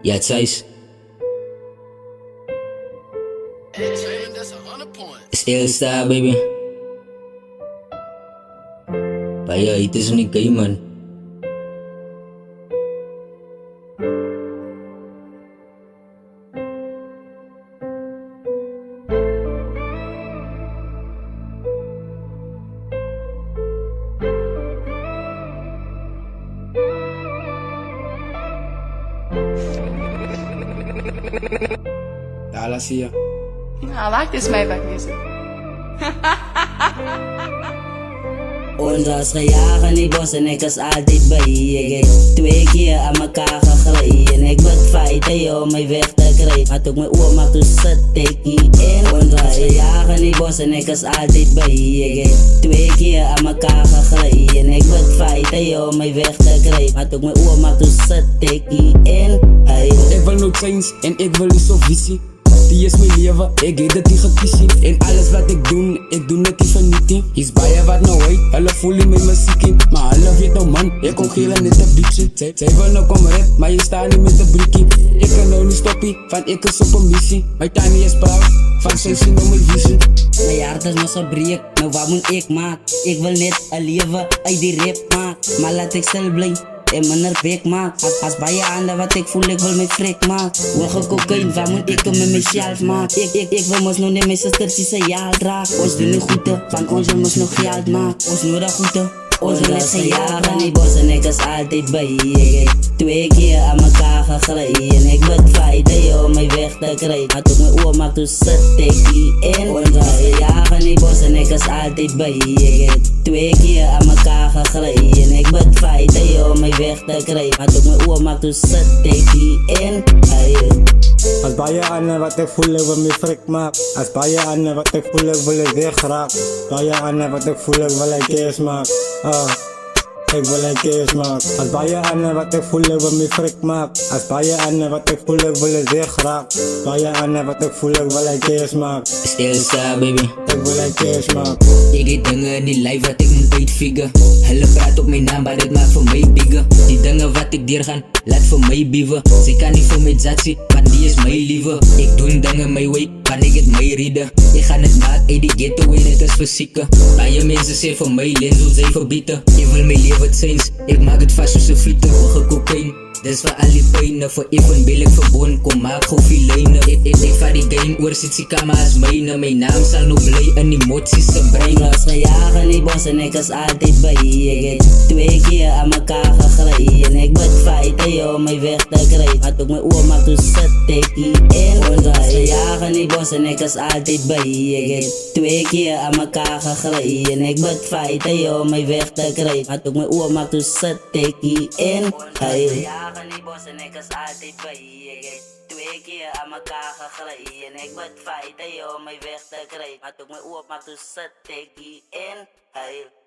Ja, Zeiss. It's L-Style, baby. Kaya ito sunig kayo man. Dala siya. I like this Maybach music. Ons kaya ka ni boss en ek is altyd by jy het 2 keer aan mekaar gegry en ek moet fight om my weg te kry maar toe my ouma toe sit ek hier en ons kaya ka ni boss en ek is altyd by jy het 2 keer aan mekaar gegry en ek moet fight om my weg te kry maar toe my ouma toe sit ek hier en hey Ek wil nou change en ek wil nie so visie. Die is my lewe, ek het dit nie gekiesie. En alles wat ek doen dit nie vernietig. Hier's baie wat nou weet, hulle voel nie my musiekie. Maar hulle weet nou man, ek kom geel net 'n bietjie. Sy wil nou kom rap, maar jy staan nie met 'n briekie. Ek kan nou nie stoppie, want ek is op 'n missie. My tannie is proud, van sy sien nou my visie. My hart is mos 'n breek, nou wat moet ek maak? Ek wil net 'n lewe uit die rap maak, maar laat ek stil bly en minder bek maak. As baie ander wat ek voel ek wil my vrek maak. Hoge kokain, wat moet ek met myself maak? Ek wil mos nou net my sistertjie se jaal draag. Ons doen nie goede, van ons wil mos nog geld maak. Ons nodig goede, ons wil net sy jaren in die bos en ek is altyd by jy het 2 keer aan mekaar gegry en ek moet fight om my weg te kry maar toe my ouma toe sit ek hier en ons jaren in die bos en ek is altyd by jy het 2 keer aan mekaar gegry en ek moet fight om my weg te kry maar toe my ouma toe sit ek hier en hey As baie ander wat ek voel ek wil my frik maak. As baie ander wat ek voel ek wil ek wegraak. Baie ander wat ek voel ek wil ek kees maak. Ek wil ek kees maak. As baie ander wat ek voel ek wil my frik maak. As baie ander wat ek voel ek wil ek wegraak. Baie ander wat ek voel ek wil ek kees maak. It's L-Style, baby. Ek wil ek kees maak. Ek het dinge in die life wat ek moet uitfigure. Hulle praat op my naam, maar dit maak vir my bigger. Die dinge wat ek deurgaan, laat vir my biewe. Sy kan nie vir my judge, want die is my liewe. Ek doen dinge my way, want ek het my rede. Ek gaan het maak uit die ghetto en het is fysieke. Baie mense sê vir my, lens hoe sy verbiete. Ek wil my lewe change, ek maak het vast soos 'n friete. Hoge kokain, dis vir al die pijne. Vir even bil ek verboon, kom maak gauw die lijne. Ek vat die game oor, sit sy kama as myne. My naam sal nou bly in die motsies se brein. Ons gejaag in die bos en ek is altyd by ek het 2 keer aan mekaar gegry en ek moet fight om my weg te kry maar toe my ouma toe sit ek hier en ons gejaag in die bos en ek is altyd by ek het 2 keer aan mekaar gegry en ek moet fight om my weg te kry maar toe my ouma toe sit ek hier en hy gejaag in die bos en ek is altyd by ek het 2 keer aan mekaar gegry en ek moet fight om my weg te kry maar toe my ouma toe sit ek hier en hy